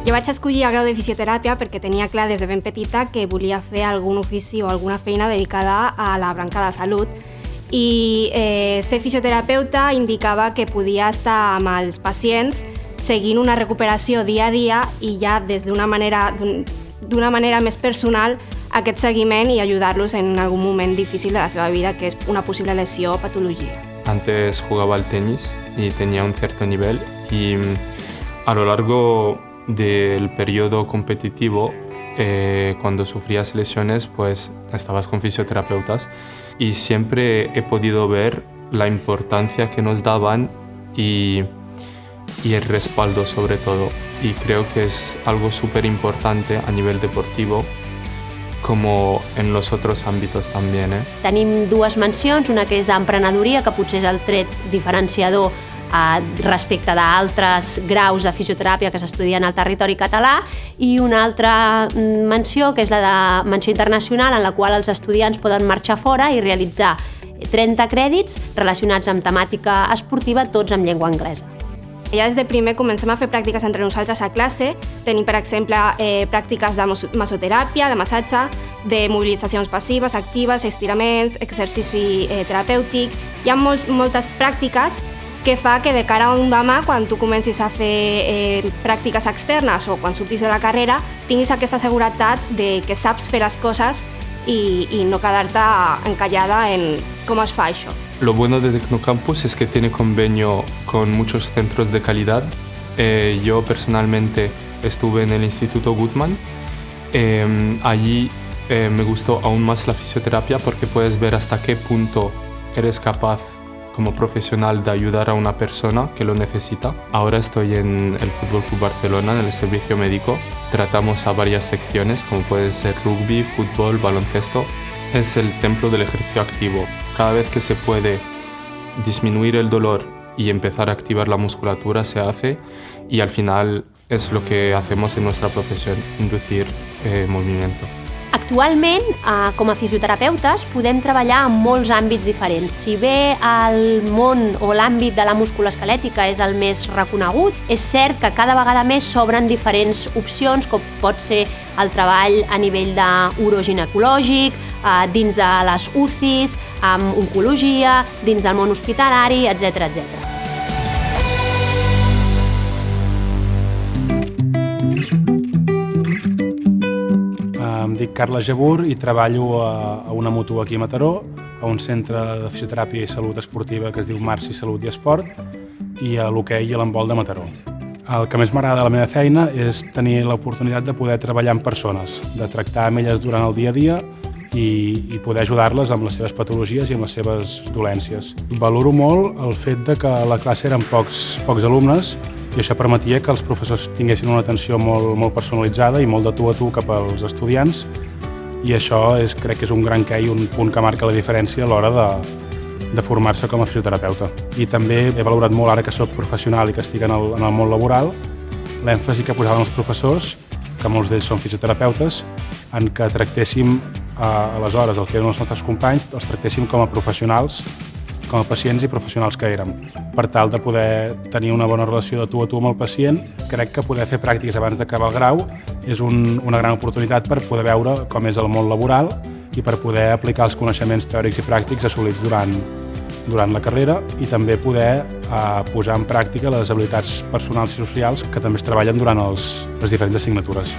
Jo vaig escollir el grau de fisioteràpia perquè tenia clar des de ben petita que volia fer algun ofici o alguna feina dedicada a la branca de salut i ser fisioterapeuta indicava que podia estar amb els pacients seguint una recuperació dia a dia i ja des d'una manera més personal aquest seguiment i ajudar-los en algun moment difícil de la seva vida, que és una possible lesió o patologia. Antes jugaba al tenis y tenía un cierto nivel y a lo largo del periodo competitivo, cuando sufrías lesiones, pues estabas con fisioterapeutas y siempre he podido ver la importancia que nos daban y el respaldo sobre todo. Y creo que es algo súper importante a nivel deportivo, como en los otros ámbitos también. Tenim dues mencions, una que és d'emprenedoria, que potser és el tret diferenciador respecte d'altres graus de fisioteràpia que s'estudien al territori català, i una altra menció, que és la de menció internacional, en la qual els estudiants poden marxar fora i realitzar 30 crèdits relacionats amb temàtica esportiva, tots en llengua anglesa. Ja des de primer comencem a fer pràctiques entre nosaltres a classe. Tenim, per exemple, pràctiques de massoteràpia, de massatge, de mobilitzacions passives, actives, estiraments, exercici terapèutic. Hi ha moltes pràctiques que fa que de cara a un demà, quan tu comencis a fer pràctiques externes o quan surtis de la carrera, tinguis aquesta seguretat de que saps fer les coses i no quedar-te encallada en com es fa això. Lo bueno de Tecnocampus es que tiene convenio con muchos centros de calidad. Yo personalmente estuve en el Instituto Guttmann. Allí me gustó aún más la fisioterapia porque puedes ver hasta qué punto eres capaz como profesional de ayudar a una persona que lo necesita. Ahora estoy en el Fútbol Club Barcelona, en el servicio médico. Tratamos a varias secciones, como puede ser rugby, fútbol, baloncesto. Es el templo del ejercicio activo. Cada vez que se puede disminuir el dolor y empezar a activar la musculatura se hace, y al final es lo que hacemos en nuestra profesión, inducir movimiento. Actualment, com a fisioterapeutes, podem treballar en molts àmbits diferents. Si bé el món o l'àmbit de la musculoesquelètica és el més reconegut, és cert que cada vegada més s'obren diferents opcions, com pot ser el treball a nivell d'uroginecològic, dins de les UCIs, amb oncologia, dins del món hospitalari, etc. Em dic Carles Jabur i treballo a una mútua aquí a Mataró, a un centre de fisioteràpia i salut esportiva que es diu Marci Salut i Esport, i a l'hoquei i a l'handbol de Mataró. El que més m'agrada de la meva feina és tenir l'oportunitat de poder treballar amb persones, de tractar amb elles durant el dia a dia i poder ajudar-les amb les seves patologies i amb les seves dolències. Valoro molt el fet de que a la classe eren pocs alumnes, i això permetia que els professors tinguessin una atenció molt personalitzada i molt de tu a tu cap als estudiants, i això crec que és un gran què i un punt que marca la diferència a l'hora de formar-se com a fisioterapeuta. I també he valorat molt, ara que soc professional i que estic en el món laboral, l'èmfasi que posaven els professors, que molts d'ells són fisioterapeutes, en que tractéssim aleshores el que eren els nostres companys, els tractéssim com a professionals, com a pacients i professionals que érem. Per tal de poder tenir una bona relació de tu a tu amb el pacient, crec que poder fer pràctiques abans d'acabar el grau és una gran oportunitat per poder veure com és el món laboral i per poder aplicar els coneixements teòrics i pràctics assolits durant la carrera, i també poder posar en pràctica les habilitats personals i socials que també es treballen durant les diferents assignatures.